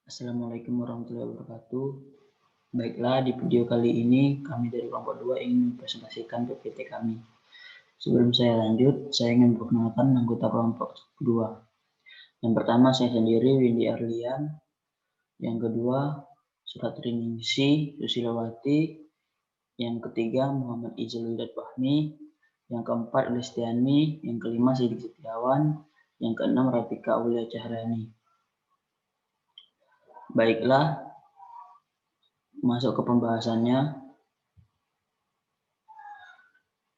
Assalamualaikum warahmatullahi wabarakatuh. Baiklah, di video kali ini kami dari kelompok 2 ingin mempresentasikan PPT kami. Sebelum saya lanjut, saya ingin memperkenalkan anggota kelompok 2. Yang pertama saya sendiri, Windy Arlian. Yang kedua, Suratringningsih Susilawati. Yang ketiga, Muhammad Ijal Widat Fahmi. Yang keempat, Lestiani. Yang kelima, Sidik Setiawan. Yang keenam, Ratika Aulia Cahrani. Baiklah, masuk ke pembahasannya.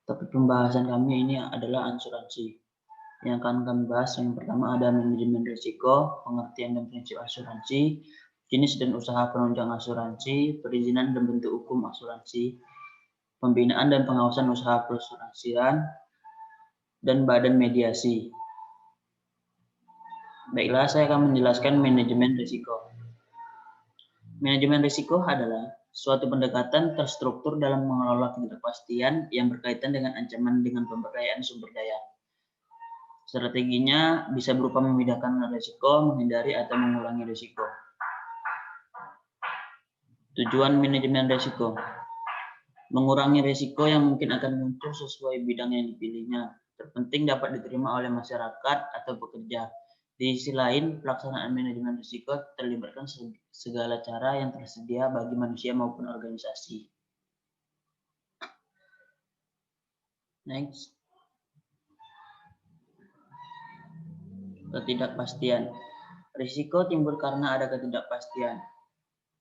Topik pembahasan kami ini adalah asuransi. Yang akan kami bahas yang pertama ada manajemen risiko, pengertian dan prinsip asuransi, jenis dan usaha penunjang asuransi, perizinan dan bentuk hukum asuransi, pembinaan dan pengawasan usaha perasuransian, dan badan mediasi. Baiklah, saya akan menjelaskan manajemen risiko. Manajemen risiko adalah suatu pendekatan terstruktur dalam mengelola ketidakpastian yang berkaitan dengan ancaman dengan pemberdayaan sumber daya. Strateginya bisa berupa memindahkan risiko, menghindari atau mengurangi risiko. Tujuan manajemen risiko: mengurangi risiko yang mungkin akan muncul sesuai bidang yang dipilihnya. Terpenting dapat diterima oleh masyarakat atau pekerja. Di sisi lain, pelaksanaan manajemen risiko terlibatkan segala cara yang tersedia bagi manusia maupun organisasi. Next. Ketidakpastian. Risiko timbul karena ada ketidakpastian.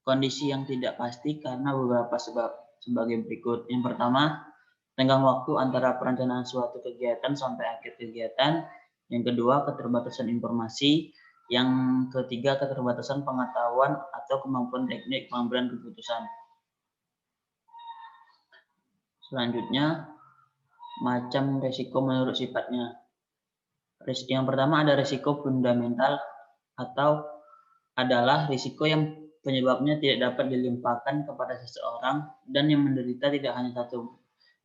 Kondisi yang tidak pasti karena beberapa sebab sebagai berikut. Yang pertama, tenggang waktu antara perencanaan suatu kegiatan sampai akhir kegiatan. Yang kedua, keterbatasan informasi. Yang ketiga, keterbatasan pengetahuan atau kemampuan teknik pengambilan keputusan. Selanjutnya, macam risiko menurut sifatnya. Yang pertama ada risiko fundamental atau adalah risiko yang penyebabnya tidak dapat dilimpahkan kepada seseorang dan yang menderita tidak hanya satu,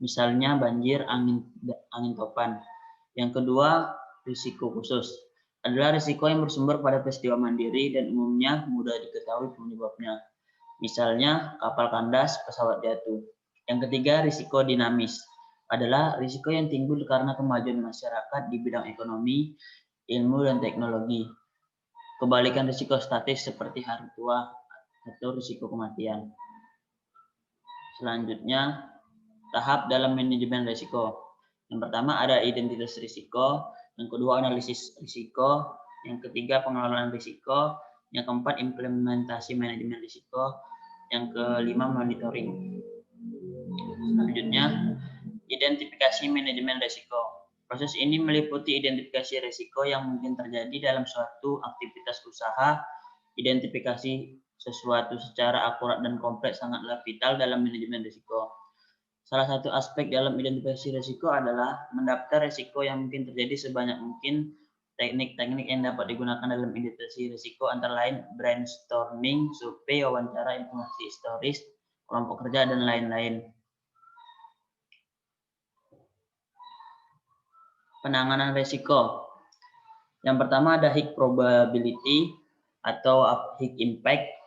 misalnya banjir, angin topan. Yang kedua, risiko khusus adalah risiko yang bersumber pada peristiwa mandiri dan umumnya mudah diketahui penyebabnya, misalnya kapal kandas, pesawat jatuh. Yang ketiga, risiko dinamis adalah risiko yang timbul karena kemajuan masyarakat di bidang ekonomi, ilmu, dan teknologi. Kebalikan risiko statis seperti hari tua atau risiko kematian. Selanjutnya, tahap dalam manajemen risiko. Yang pertama ada identitas risiko, yang kedua analisis risiko, yang ketiga pengelolaan risiko, yang keempat implementasi manajemen risiko, yang kelima monitoring. Selanjutnya, identifikasi manajemen risiko. Proses ini meliputi identifikasi risiko yang mungkin terjadi dalam suatu aktivitas usaha. Identifikasi sesuatu secara akurat dan kompleks sangatlah vital dalam manajemen risiko. Salah satu aspek dalam identifikasi risiko adalah mendaftar risiko yang mungkin terjadi sebanyak mungkin. Teknik-teknik yang dapat digunakan dalam identifikasi risiko antara lain brainstorming, survei, wawancara, informasi historis, kelompok kerja, dan lain-lain. Penanganan risiko. Yang pertama ada high probability atau high impact,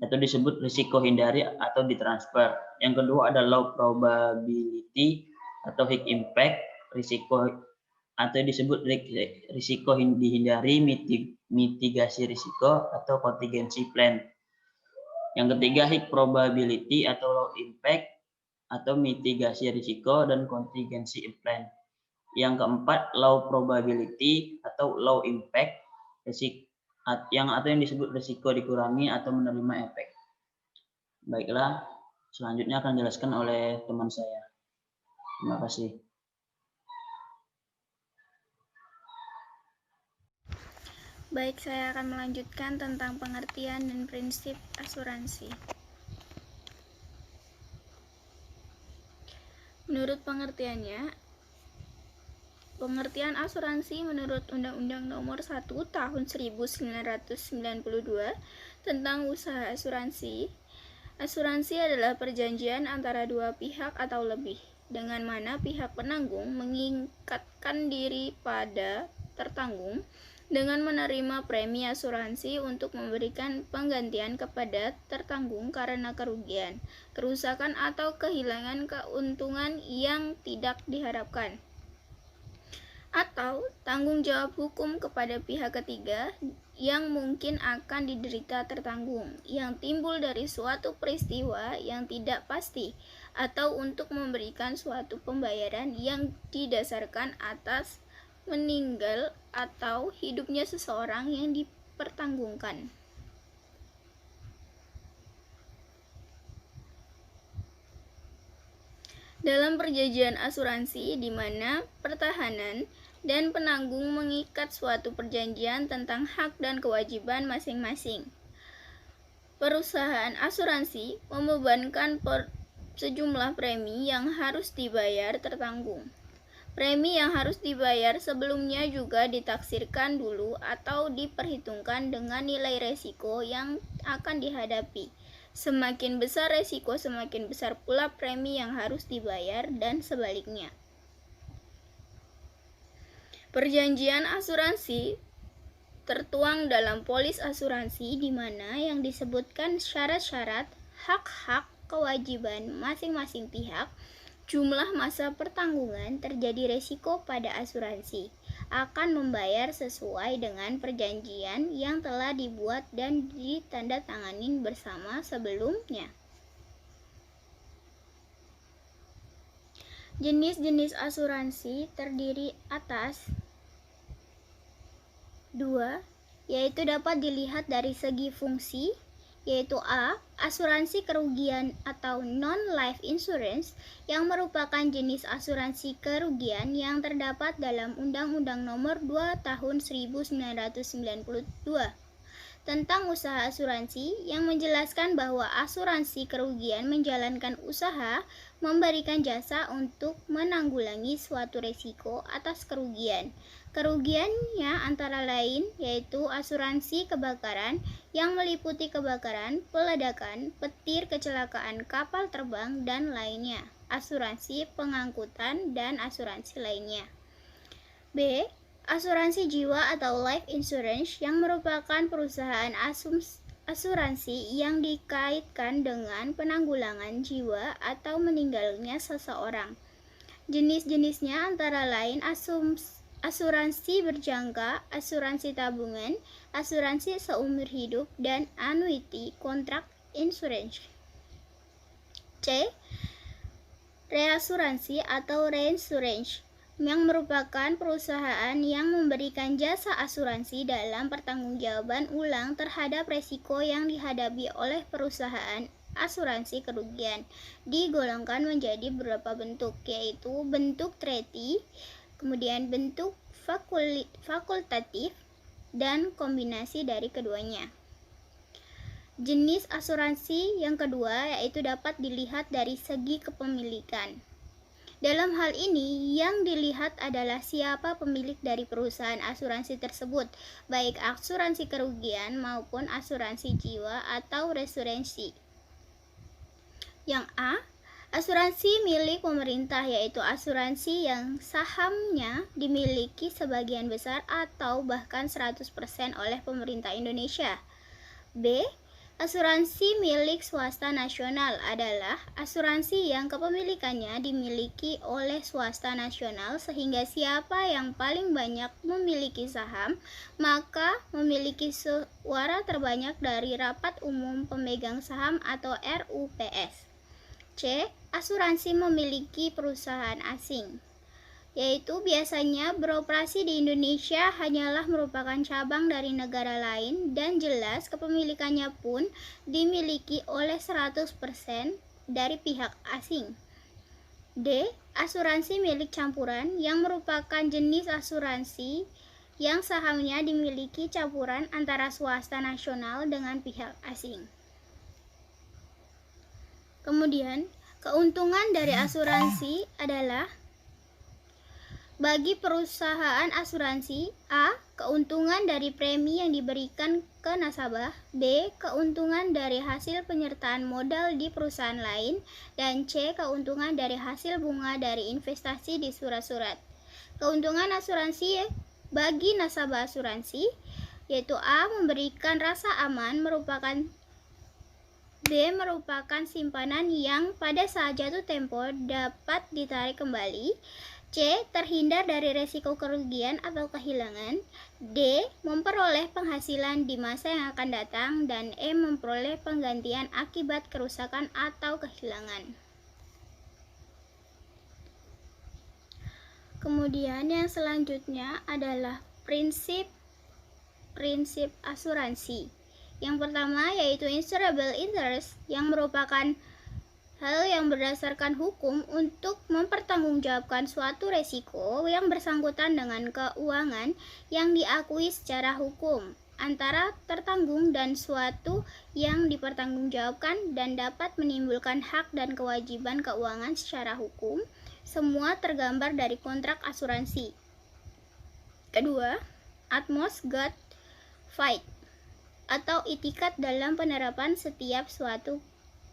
atau disebut risiko hindari atau ditransfer. Yang kedua ada low probability atau high impact, risiko atau disebut risiko dihindari, mitigasi risiko atau contingency plan. Yang ketiga high probability atau low impact atau mitigasi risiko dan contingency plan. Yang keempat low probability atau low impact, yang disebut risiko dikurangi atau menerima efek. Baiklah, selanjutnya akan dijelaskan oleh teman saya. Terima kasih. Baik, saya akan melanjutkan tentang pengertian dan prinsip asuransi. Menurut pengertiannya, pengertian asuransi menurut Undang-Undang Nomor 1 Tahun 1992 tentang usaha asuransi. Asuransi adalah perjanjian antara dua pihak atau lebih, dengan mana pihak penanggung mengikatkan diri pada tertanggung dengan menerima premi asuransi untuk memberikan penggantian kepada tertanggung karena kerugian, kerusakan atau kehilangan keuntungan yang tidak diharapkan, atau tanggung jawab hukum kepada pihak ketiga yang mungkin akan diderita tertanggung yang timbul dari suatu peristiwa yang tidak pasti, atau untuk memberikan suatu pembayaran yang didasarkan atas meninggal atau hidupnya seseorang yang dipertanggungkan. Dalam perjanjian asuransi di mana pertahanan dan penanggung mengikat suatu perjanjian tentang hak dan kewajiban masing-masing, perusahaan asuransi membebankan sejumlah premi yang harus dibayar tertanggung. Premi yang harus dibayar sebelumnya juga ditaksirkan dulu atau diperhitungkan dengan nilai resiko yang akan dihadapi. Semakin besar resiko, semakin besar pula premi yang harus dibayar dan sebaliknya. Perjanjian asuransi tertuang dalam polis asuransi di mana yang disebutkan syarat-syarat, hak-hak, kewajiban masing-masing pihak, jumlah masa pertanggungan, terjadi resiko pada asuransi, akan membayar sesuai dengan perjanjian yang telah dibuat dan ditandatangani bersama sebelumnya. Jenis-jenis asuransi terdiri atas 2, yaitu dapat dilihat dari segi fungsi, yaitu A. Asuransi kerugian atau non-life insurance yang merupakan jenis asuransi kerugian yang terdapat dalam Undang-Undang Nomor 2 Tahun 1992 tentang usaha asuransi yang menjelaskan bahwa asuransi kerugian menjalankan usaha memberikan jasa untuk menanggulangi suatu resiko atas kerugian. Kerugiannya antara lain yaitu asuransi kebakaran yang meliputi kebakaran, peledakan, petir, kecelakaan kapal terbang, dan lainnya, asuransi pengangkutan, dan asuransi lainnya. B. Asuransi jiwa atau life insurance yang merupakan perusahaan asuransi yang dikaitkan dengan penanggulangan jiwa atau meninggalnya seseorang. Jenis-jenisnya antara lain asuransi berjangka, asuransi tabungan, asuransi seumur hidup, dan annuity contract insurance. C. Reasuransi atau reinsurance yang merupakan perusahaan yang memberikan jasa asuransi dalam pertanggungjawaban ulang terhadap resiko yang dihadapi oleh perusahaan asuransi kerugian. Digolongkan menjadi beberapa bentuk, yaitu bentuk treaty, kemudian bentuk fakultatif, dan kombinasi dari keduanya. Jenis asuransi yang kedua yaitu dapat dilihat dari segi kepemilikan. Dalam hal ini, yang dilihat adalah siapa pemilik dari perusahaan asuransi tersebut, baik asuransi kerugian maupun asuransi jiwa atau reasuransi. Yang A. Asuransi milik pemerintah, yaitu asuransi yang sahamnya dimiliki sebagian besar atau bahkan 100% oleh pemerintah Indonesia. B. Asuransi milik swasta nasional adalah asuransi yang kepemilikannya dimiliki oleh swasta nasional sehingga siapa yang paling banyak memiliki saham maka memiliki suara terbanyak dari rapat umum pemegang saham atau RUPS. C. Asuransi memiliki perusahaan asing, yaitu biasanya beroperasi di Indonesia hanyalah merupakan cabang dari negara lain dan jelas kepemilikannya pun dimiliki oleh 100% dari pihak asing. D. Asuransi milik campuran yang merupakan jenis asuransi yang sahamnya dimiliki campuran antara swasta nasional dengan pihak asing. Kemudian, keuntungan dari asuransi adalah bagi perusahaan asuransi: A. Keuntungan dari premi yang diberikan ke nasabah. B. Keuntungan dari hasil penyertaan modal di perusahaan lain. Dan C. Keuntungan dari hasil bunga dari investasi di surat-surat. Keuntungan asuransi bagi nasabah asuransi, yaitu A. Memberikan rasa aman B. Merupakan simpanan yang pada saat jatuh tempo dapat ditarik kembali. C. Terhindar dari resiko kerugian atau kehilangan. D. Memperoleh penghasilan di masa yang akan datang. Dan E. Memperoleh penggantian akibat kerusakan atau kehilangan. Kemudian yang selanjutnya adalah prinsip asuransi. Yang pertama yaitu insurable interest, yang merupakan hal yang berdasarkan hukum untuk mempertanggungjawabkan suatu resiko yang bersangkutan dengan keuangan yang diakui secara hukum antara tertanggung dan suatu yang dipertanggungjawabkan dan dapat menimbulkan hak dan kewajiban keuangan secara hukum. Semua tergambar dari kontrak asuransi. Kedua, Atmos God Fight atau itikat dalam penerapan setiap suatu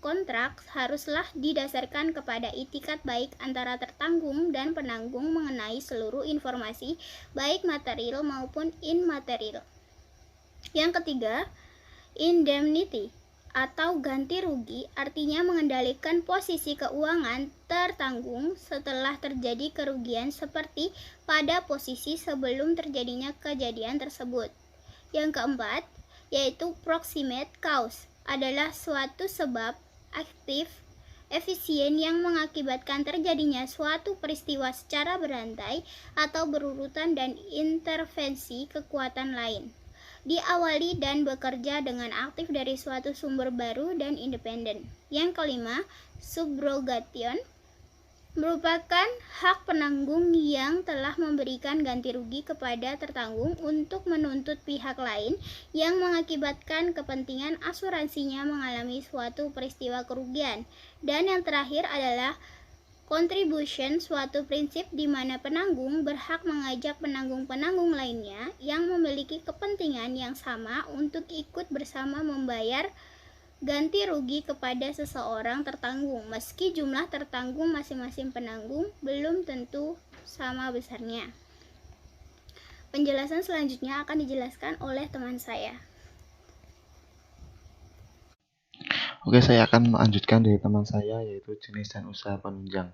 kontrak haruslah didasarkan kepada itikat baik antara tertanggung dan penanggung mengenai seluruh informasi baik material maupun immaterial. Yang ketiga, indemnity atau ganti rugi artinya mengendalikan posisi keuangan tertanggung setelah terjadi kerugian seperti pada posisi sebelum terjadinya kejadian tersebut. Yang keempat, yaitu proximate cause adalah suatu sebab aktif efisien yang mengakibatkan terjadinya suatu peristiwa secara berantai atau berurutan dan intervensi kekuatan lain diawali dan bekerja dengan aktif dari suatu sumber baru dan independen. Yang kelima, subrogation merupakan hak penanggung yang telah memberikan ganti rugi kepada tertanggung untuk menuntut pihak lain yang mengakibatkan kepentingan asuransinya mengalami suatu peristiwa kerugian. Dan yang terakhir adalah contribution, suatu prinsip di mana penanggung berhak mengajak penanggung-penanggung lainnya yang memiliki kepentingan yang sama untuk ikut bersama membayar ganti rugi kepada seseorang tertanggung, meski jumlah tertanggung masing-masing penanggung belum tentu sama besarnya. Penjelasan selanjutnya akan dijelaskan oleh teman saya. Oke, saya akan melanjutkan dari teman saya, yaitu jenis dan usaha penunjang.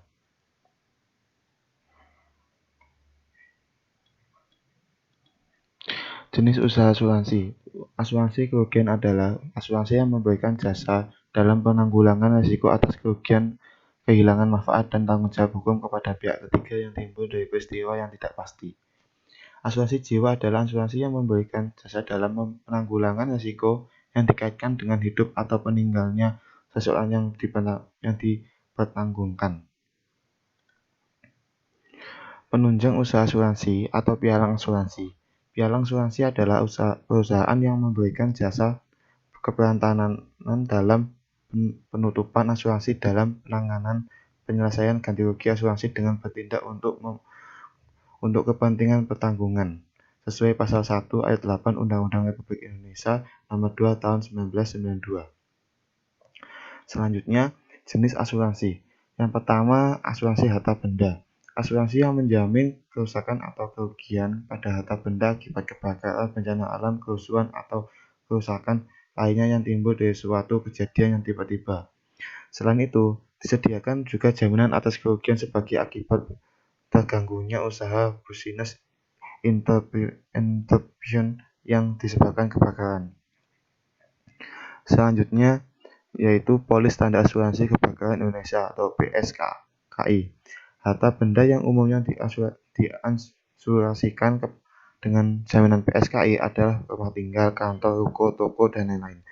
Jenis usaha asuransi. Asuransi kerugian adalah asuransi yang memberikan jasa dalam penanggulangan risiko atas kerugian, kehilangan manfaat, dan tanggung jawab hukum kepada pihak ketiga yang timbul dari peristiwa yang tidak pasti. Asuransi jiwa adalah asuransi yang memberikan jasa dalam penanggulangan risiko yang dikaitkan dengan hidup atau meninggalnya seseorang yang dipertanggungkan. Penunjang usaha asuransi atau pialang asuransi. Pialang asuransi adalah perusahaan yang memberikan jasa keperantanan dalam penutupan asuransi dalam penanganan penyelesaian ganti rugi asuransi dengan bertindak untuk kepentingan pertanggungan sesuai pasal 1 ayat 8 Undang-Undang Republik Indonesia nomor 2 tahun 1992. Selanjutnya, jenis asuransi. Yang pertama, asuransi harta benda. Asuransi yang menjamin kerusakan atau kerugian pada harta benda akibat kebakaran, bencana alam, kerusuhan, atau kerusakan lainnya yang timbul dari suatu kejadian yang tiba-tiba. Selain itu, disediakan juga jaminan atas kerugian sebagai akibat terganggunya usaha business interruption yang disebabkan kebakaran. Selanjutnya, yaitu Polis Standar Asuransi Kebakaran Indonesia atau PSKI. Harta benda yang umumnya diasuransikan dengan jaminan PSKI adalah rumah tinggal, kantor, ruko, toko, dan lain-lain.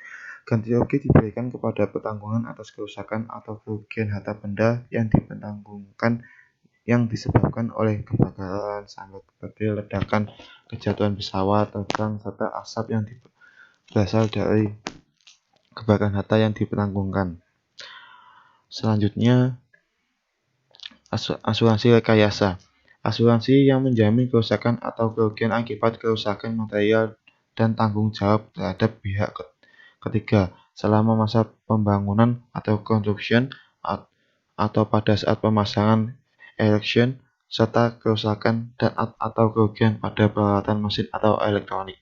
Ganti rugi diberikan kepada pertanggungan atas kerusakan atau kerugian harta benda yang dipertanggungkan yang disebabkan oleh kebakaran, sambat petir, ledakan, kejatuhan pesawat terbang, serta asap yang berasal dari kebakaran harta yang dipertanggungkan. Selanjutnya, asuransi rekayasa. Asuransi yang menjamin kerusakan atau kerugian akibat kerusakan material dan tanggung jawab terhadap pihak ketiga selama masa pembangunan atau construction atau pada saat pemasangan erection serta kerusakan dan atau kerugian pada peralatan mesin atau elektronik.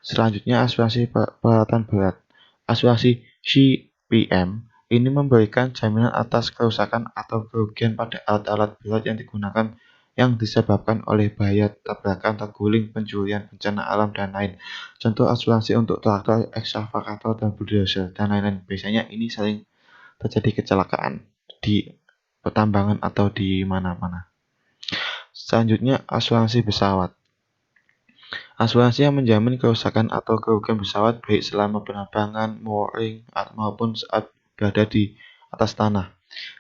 Selanjutnya, asuransi peralatan berat. Asuransi CPM ini memberikan jaminan atas kerusakan atau kerugian pada alat-alat berat yang digunakan yang disebabkan oleh bahaya tabrakan, terguling, pencurian, bencana alam, dan lain. Contoh asuransi untuk traktor, ekskavator, dan bulldozer, dan lain-lain. Biasanya ini sering terjadi kecelakaan di pertambangan atau di mana-mana. Selanjutnya, asuransi pesawat. Asuransi yang menjamin kerusakan atau kerugian pesawat baik selama penerbangan, mooring, maupun saat berada di atas tanah.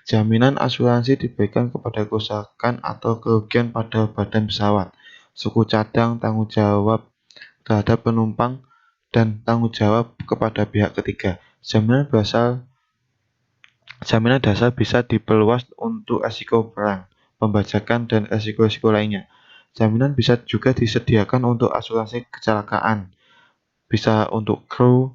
Jaminan asuransi diberikan kepada kerusakan atau kerugian pada badan pesawat, suku cadang, tanggung jawab terhadap penumpang, dan tanggung jawab kepada pihak ketiga. Jaminan dasar bisa diperluas untuk risiko perang, pembajakan, dan risiko-risiko lainnya. Jaminan bisa juga disediakan untuk asuransi kecelakaan, bisa untuk kru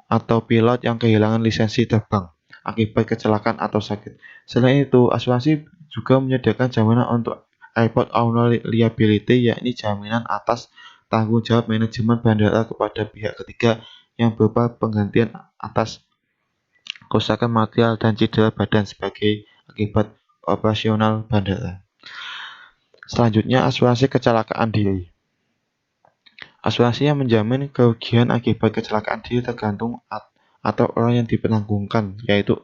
atau pilot yang kehilangan lisensi terbang akibat kecelakaan atau sakit. Selain itu, asuransi juga menyediakan jaminan untuk airport owner liability, yakni jaminan atas tanggung jawab manajemen bandara kepada pihak ketiga yang berupa penggantian atas kerusakan material dan cedera badan sebagai akibat operasional bandara. Selanjutnya, asuransi kecelakaan diri. Asuransi yang menjamin kerugian akibat kecelakaan diri tergantung atau orang yang dipenanggungan, yaitu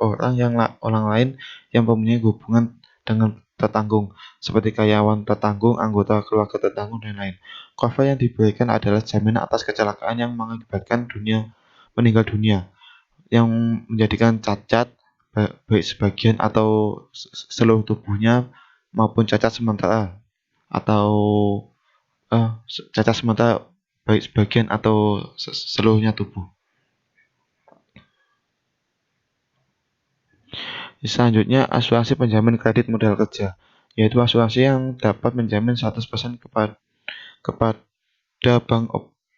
orang lain yang mempunyai hubungan dengan tertanggung, seperti karyawan tertanggung, anggota keluarga tertanggung, dan lain. Cover yang diberikan adalah jaminan atas kecelakaan yang mengakibatkan meninggal dunia, yang menjadikan cacat baik sebagian atau seluruh tubuhnya maupun cacat sementara atau cacat sementara baik sebagian atau seluruhnya tubuh. Selanjutnya, asuransi penjamin kredit modal kerja, yaitu asuransi yang dapat menjamin 100% kepada bank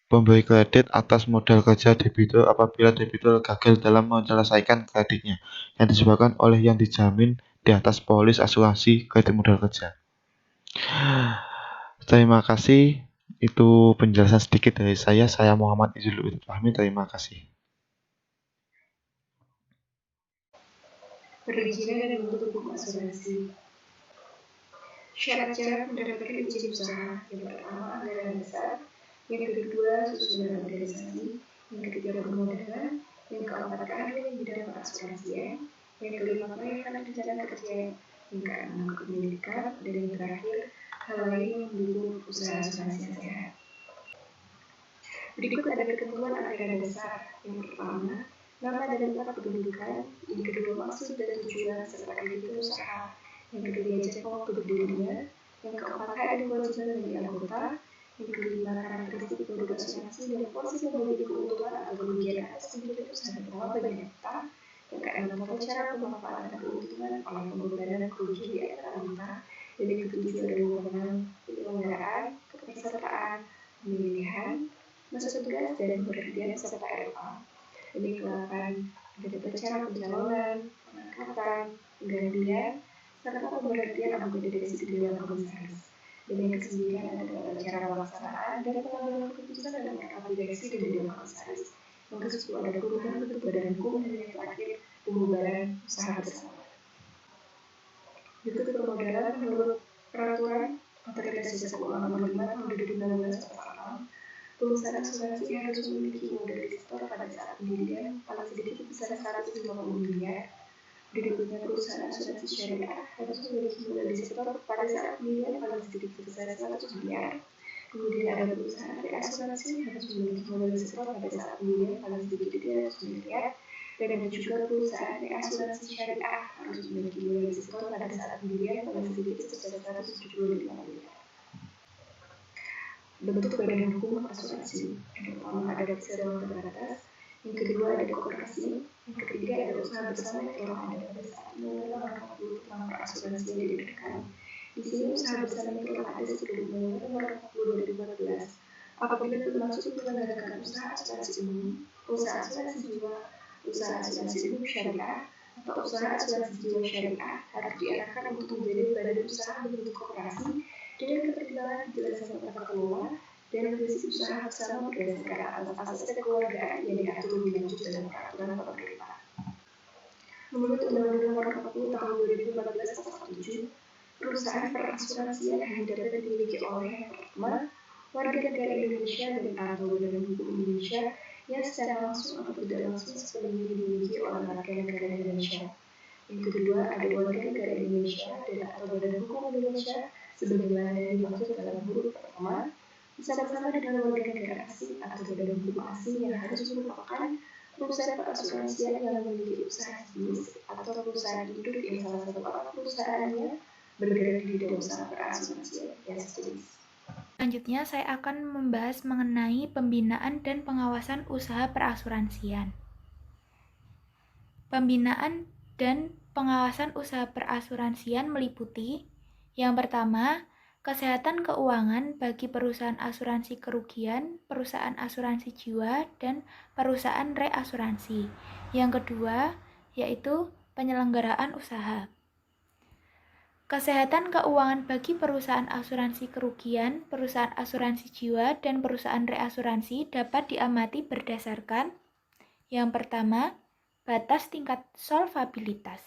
pemberi kredit atas modal kerja debitur apabila debitur gagal dalam menyelesaikan kreditnya yang disebabkan oleh yang dijamin di atas polis asuransi kredit modal kerja. Terima kasih. Itu penjelasan sedikit dari saya. Saya Muhammad Izul Fahmi. Terima kasih. Perizinan dan bentuk hukum asuransi. Syarat-syarat mendapatkan izin usaha. Yang pertama, anggaran besar. Yang kedua, susunan organisasi. Yang ketiga, permodalan. Yang keempat, keahlian bidang asuransian. Yang kelima, pelayanan rencana kerja. Yang keenam, kepemilikan. Dan yang terakhir, hal lain yang mendukung usaha asuransi yang sehat. Berikut ada ketentuan anggaran dasar. Yang pertama, nama dan tempat kependudukan. Yang kedua, maksud dan tujuan serta kegiatan usaha. Yang ketiga, jangka waktu berdirinya. Yang keempat, hak dan kewajiban bagi anggota. Yang kelima, karakteristik produk asuransi dan porsi pembagi keuntungan atau kerugian atas kegiatan usaha pertama bagi anggota. Yang keenam, tata cara pemanfaatan keuntungan oleh pembebanan kerugian di antara anggota. Dan yang ketujuh adalah wewenang penyelenggaraan, kepesertaan, pemilihan, masa tugas dan pemberhentian serta RFA. Dan yang ke-8 ada tata cara pencalonan, pengangkatan, penggantian, serta pemberhentian anggota direksi dewan komisaris. Dan yang ke-9 ada tata cara pelaksanaan dan pengambilan keputusan dalam rapat direksi dan dewan komisaris. Yang ke-10 ada perubahan bentuk badan hukum dan yang terakhir pembubaran usaha bersama. Berikut permodalan menurut peraturan Otoritas Jasa Keuangan Nomor 5 Tahun 2016 Pasal 6. Perusahaan asuransi harus memiliki modal store pada saat pendirian paling sedikit besar 150 miliar. Berikutnya, perusahaan asuransi syariah harus memiliki modal store pada saat pendirian paling sedikit besar 100 miliar. Kemudian ada perusahaan reasuransi harus memiliki modal store pada saat pendirian paling sedikit 300 miliar. Dan ada juga perusahaan reasuransi syariah harus memiliki modal store pada saat pendirian paling sedikit sebesar 175 miliar. Bentuk badan hukum asuransi. Yang pertama ada perseroan terbatas, yang kedua ada koperasi, yang ketiga ada usaha bersama yang telah ada pada saat nomor 40 tentang perasuransi yang didirikan. Di sini usaha bersama yang telah ada sebelum nomor 40 2014. Apabila bermaksud menyelenggarakan usaha asuransi umum, usaha asuransi jiwa, usaha asuransi umum syariah, maka usaha asuransi jiwa syariah harus diarahkan untuk menjadi badan usaha berbentuk koperasi dengan ketertiban kejelasan tata kelola dan prinsip usaha bersama berdasarkan asas kekeluargaan yang diatur lebih lanjut dalam peraturan pemerintah. Menurut Undang-Undang Nomor 40 Tahun 2014 Pasal 7, perusahaan perasuransian hanya dapat dimiliki oleh yang pertama, warga negara Indonesia dan atau badan hukum Indonesia yang secara langsung atau tidak langsung sepenuhnya dimiliki oleh warga negara Indonesia. Yang kedua, ada warga negara Indonesia dan atau badan hukum Indonesia sebagaimana yang dimaksud dalam huruf pertama, bersama-sama dengan warga negara asing atau badan hukum asing yang harus merupakan perusahaan perasuransian yang memiliki usaha jenis atau perusahaan induk yang salah satu alat perusahaannya bergerak di bidang usaha perasuransian yang sejenis. Selanjutnya, saya akan membahas mengenai pembinaan dan pengawasan usaha perasuransian. Pembinaan dan pengawasan usaha perasuransian meliputi yang pertama, kesehatan keuangan bagi perusahaan asuransi kerugian, perusahaan asuransi jiwa, dan perusahaan reasuransi. Yang kedua, yaitu penyelenggaraan usaha. Kesehatan keuangan bagi perusahaan asuransi kerugian, perusahaan asuransi jiwa, dan perusahaan reasuransi dapat diamati berdasarkan yang pertama, batas tingkat solvabilitas.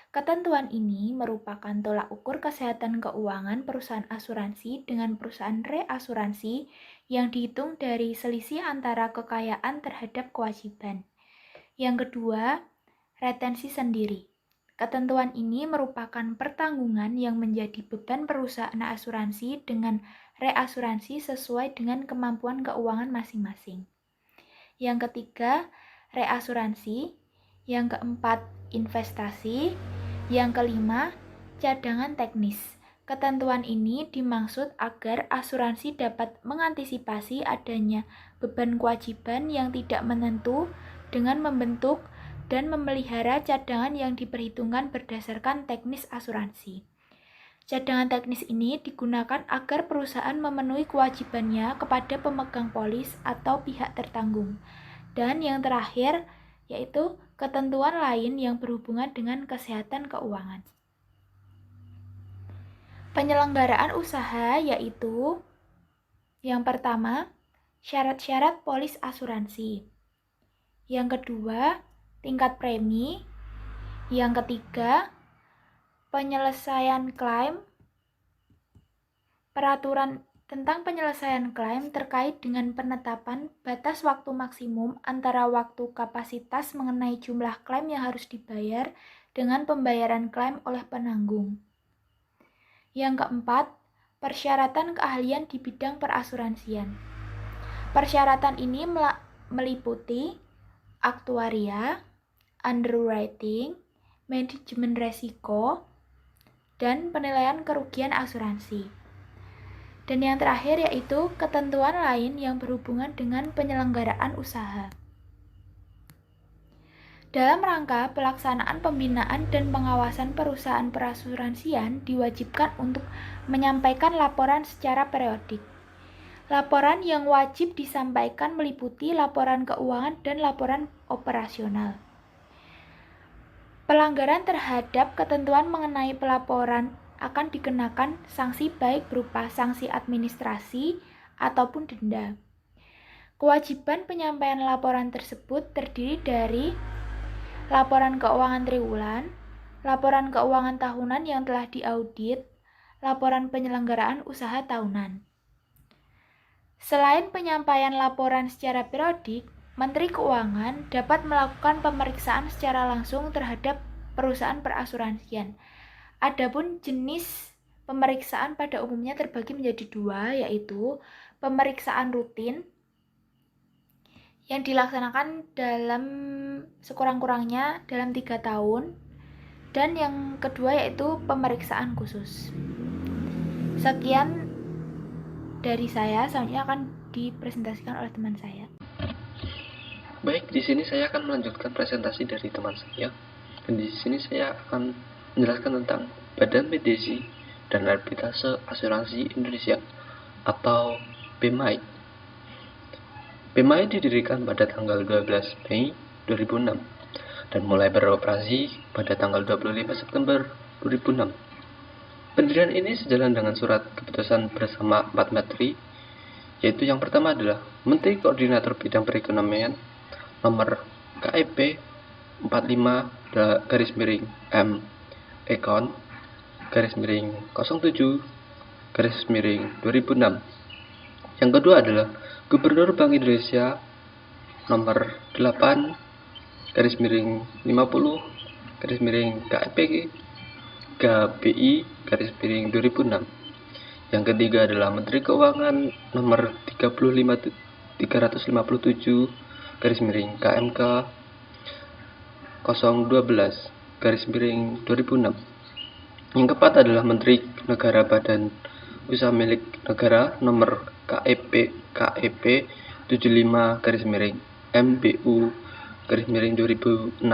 Ketentuan ini merupakan tolak ukur kesehatan keuangan perusahaan asuransi dengan perusahaan reasuransi yang dihitung dari selisih antara kekayaan terhadap kewajiban. Yang kedua, retensi sendiri. Ketentuan ini merupakan pertanggungan yang menjadi beban perusahaan asuransi dengan reasuransi sesuai dengan kemampuan keuangan masing-masing. Yang ketiga, reasuransi. Yang keempat, investasi. Yang kelima, cadangan teknis. Ketentuan ini dimaksud agar asuransi dapat mengantisipasi adanya beban kewajiban yang tidak menentu dengan membentuk dan memelihara cadangan yang diperhitungkan berdasarkan teknis asuransi. Cadangan teknis ini digunakan agar perusahaan memenuhi kewajibannya kepada pemegang polis atau pihak tertanggung. Dan yang terakhir, yaitu ketentuan lain yang berhubungan dengan kesehatan keuangan. Penyelenggaraan usaha yaitu yang pertama, syarat-syarat polis asuransi. Yang kedua, tingkat premi. Yang ketiga, penyelesaian klaim. Peraturan tentang penyelesaian klaim terkait dengan penetapan batas waktu maksimum antara waktu kapasitas mengenai jumlah klaim yang harus dibayar dengan pembayaran klaim oleh penanggung. Yang keempat, persyaratan keahlian di bidang perasuransian. Persyaratan ini meliputi aktuaria, underwriting, manajemen resiko, dan penilaian kerugian asuransi. Dan yang terakhir yaitu ketentuan lain yang berhubungan dengan penyelenggaraan usaha. Dalam rangka pelaksanaan pembinaan dan pengawasan perusahaan perasuransian diwajibkan untuk menyampaikan laporan secara periodik. Laporan yang wajib disampaikan meliputi laporan keuangan dan laporan operasional. Pelanggaran terhadap ketentuan mengenai pelaporan akan dikenakan sanksi baik berupa sanksi administrasi ataupun denda. Kewajiban penyampaian laporan tersebut terdiri dari laporan keuangan triwulan, laporan keuangan tahunan yang telah diaudit, laporan penyelenggaraan usaha tahunan. Selain penyampaian laporan secara periodik, Menteri Keuangan dapat melakukan pemeriksaan secara langsung terhadap perusahaan perasuransian. Adapun jenis pemeriksaan pada umumnya terbagi menjadi dua, yaitu pemeriksaan rutin yang dilaksanakan dalam sekurang-kurangnya dalam 3 tahun, dan yang kedua yaitu pemeriksaan khusus. Sekian dari saya, selanjutnya akan dipresentasikan oleh teman saya. Baik, di sini saya akan melanjutkan presentasi dari teman saya. Dan di sini saya akan menjelaskan tentang Badan Mediasi dan Arbitrase Asuransi Indonesia atau BMAI. BMAI didirikan pada tanggal 12 Mei 2006. dan mulai beroperasi pada tanggal 25 September 2006. Pendirian ini sejalan dengan surat keputusan bersama 4 menteri, yaitu yang pertama adalah Menteri Koordinator Bidang Perekonomian nomor KEP 45-M Ekon _07-2006. Yang kedua adalah Gubernur Bank Indonesia nomor 8-50-KEP KBI _2006. Yang ketiga adalah Menteri Keuangan nomor 357-KMK 012-2006. Yang keempat adalah Menteri Negara Badan Usaha Milik Negara nomor KEP 75-MBU-2006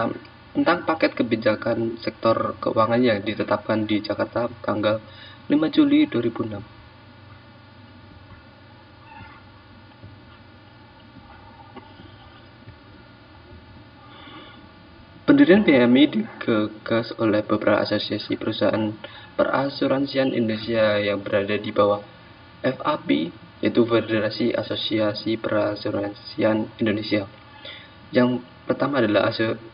tentang paket kebijakan sektor keuangan yang ditetapkan di Jakarta tanggal 5 Juli 2006. Pendirian BMI digagas oleh beberapa asosiasi perusahaan perasuransian Indonesia yang berada di bawah FAP, yaitu Federasi Asosiasi Perasuransian Indonesia. Yang pertama adalah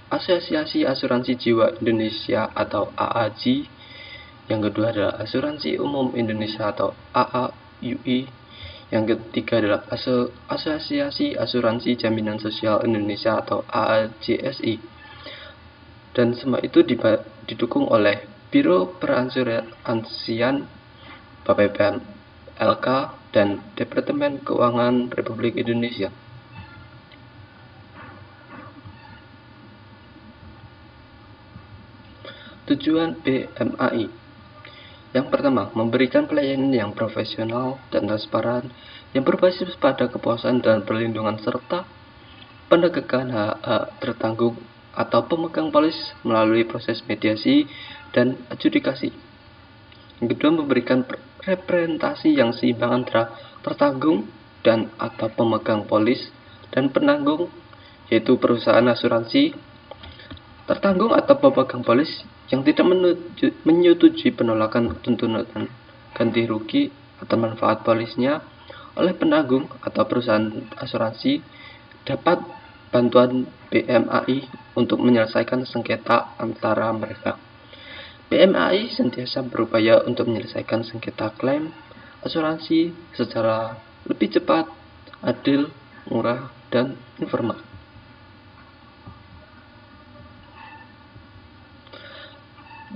Asosiasi Asuransi Jiwa Indonesia atau AAJI. Yang kedua adalah Asuransi Umum Indonesia atau AAUI. Yang ketiga adalah Asosiasi Asuransi Jaminan Sosial Indonesia atau AAJSI. Dan semua itu didukung oleh Biro Perasuransian, BPPM, LK, dan Departemen Keuangan Republik Indonesia. Tujuan BMAI. Yang pertama, memberikan pelayanan yang profesional dan transparan yang berbasis pada kepuasan dan perlindungan serta penegakan hak tertanggung atau pemegang polis melalui proses mediasi dan adjudikasi. Yang kedua, memberikan representasi yang seimbang antara tertanggung dan atau pemegang polis dan penanggung, yaitu perusahaan asuransi, tertanggung atau pemegang polis yang tidak menyetujui penolakan tuntutan ganti rugi atau manfaat polisnya oleh penanggung atau perusahaan asuransi dapat bantuan BMAI untuk menyelesaikan sengketa antara mereka. BMAI sentiasa berupaya untuk menyelesaikan sengketa klaim asuransi secara lebih cepat, adil, murah, dan informal.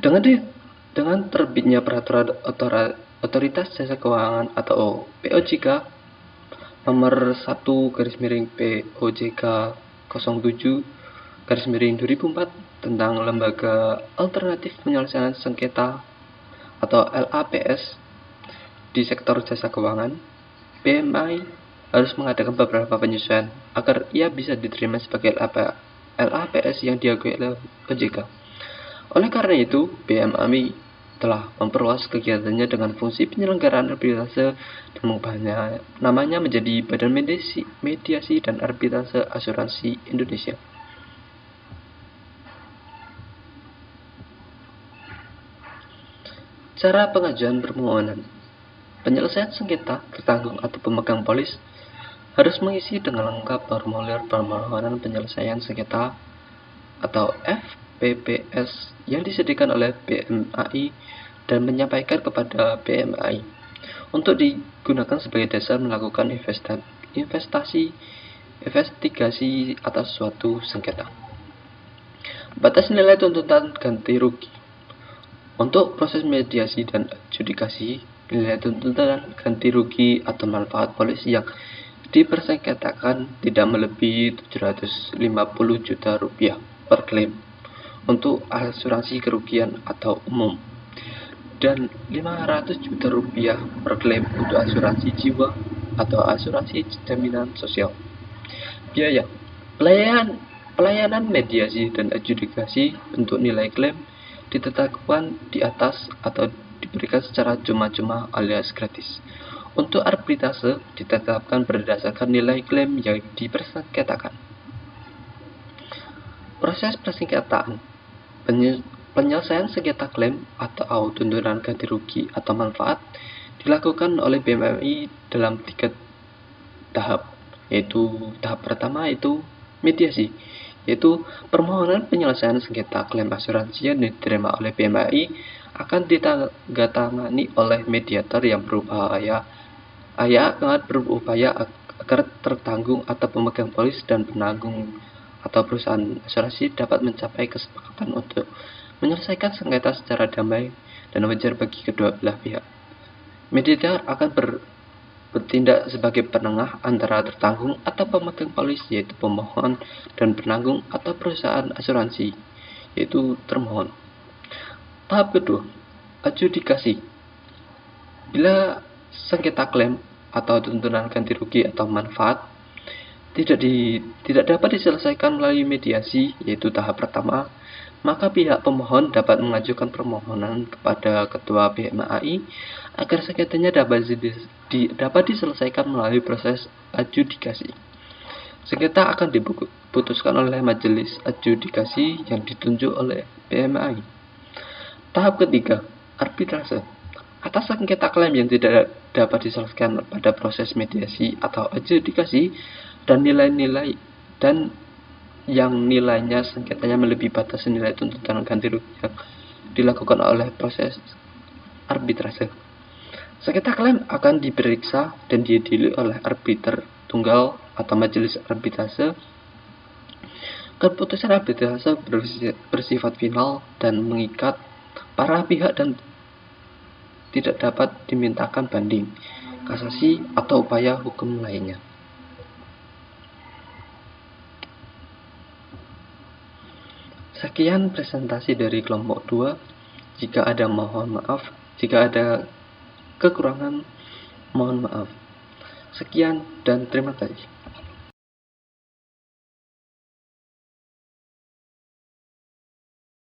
Dengan terbitnya peraturan Otoritas Jasa Keuangan atau POJK nomor 1/POJK 07/2004 tentang Lembaga Alternatif Penyelesaian Sengketa atau LAPS di sektor jasa keuangan, BMAI harus mengadakan beberapa penyesuaian agar ia bisa diterima sebagai LAPS yang diakui oleh OJK. Oleh karena itu, BMAI telah memperluas kegiatannya dengan fungsi penyelenggaraan arbitrase dan mengubahnya namanya menjadi Badan Mediasi dan Arbitrase Asuransi Indonesia. Cara pengajuan permohonan. Penyelesaian sengketa tertanggung atau pemegang polis harus mengisi dengan lengkap formulir permohonan penyelesaian sengketa atau FPPS yang disediakan oleh BMAI dan menyampaikan kepada BMAI untuk digunakan sebagai dasar melakukan investigasi atas suatu sengketa. Batas nilai tuntutan ganti rugi. Untuk proses mediasi dan adjudikasi, nilai tuntutan ganti rugi atau manfaat polis yang dipersengketakan tidak melebihi Rp750 juta per klaim untuk asuransi kerugian atau umum dan Rp500 juta per klaim untuk asuransi jiwa atau asuransi jaminan sosial. Biaya pelayanan mediasi dan adjudikasi untuk nilai klaim ditetapkan di atas atau diberikan secara cuma-cuma alias gratis. Untuk arbitrase ditetapkan berdasarkan nilai klaim yang dipersengketakan. Proses persengketaan. Penyelesaian sengketa klaim atau tuntutan ganti rugi atau manfaat dilakukan oleh BMAI dalam 3 tahap, yaitu tahap pertama itu mediasi, yaitu permohonan penyelesaian sengketa klaim asuransi yang diterima oleh BMAI akan ditandatangani oleh mediator yang berupaya agar tertanggung atau pemegang polis dan penanggung atau perusahaan asuransi dapat mencapai kesepakatan untuk menyelesaikan sengketa secara damai dan wajar bagi kedua belah pihak. Mediator akan bertindak sebagai penengah antara tertanggung atau pemegang polis, yaitu pemohon, dan penanggung atau perusahaan asuransi, yaitu termohon. Tahap kedua, adjudikasi. Bila sengketa klaim atau tuntutan ganti rugi atau manfaat tidak dapat diselesaikan melalui mediasi, yaitu tahap pertama, maka pihak pemohon dapat mengajukan permohonan kepada Ketua BMAI agar sengketanya dapat diselesaikan melalui proses adjudikasi. Sengketa akan diputuskan oleh majelis adjudikasi yang ditunjuk oleh BMAI. Tahap ketiga, arbitrase. Atas sengketa klaim yang tidak dapat diselesaikan pada proses mediasi atau adjudikasi dan yang nilainya sengketanya melebihi batas nilai tuntutan ganti rugi yang dilakukan oleh proses arbitrase. Sengketa klaim akan diperiksa dan diadili oleh arbiter tunggal atau majelis arbitrase. Keputusan arbitrase bersifat final dan mengikat para pihak dan tidak dapat dimintakan banding, kasasi, atau upaya hukum lainnya. Sekian presentasi dari kelompok 2. Jika ada kekurangan, mohon maaf. Sekian dan terima kasih.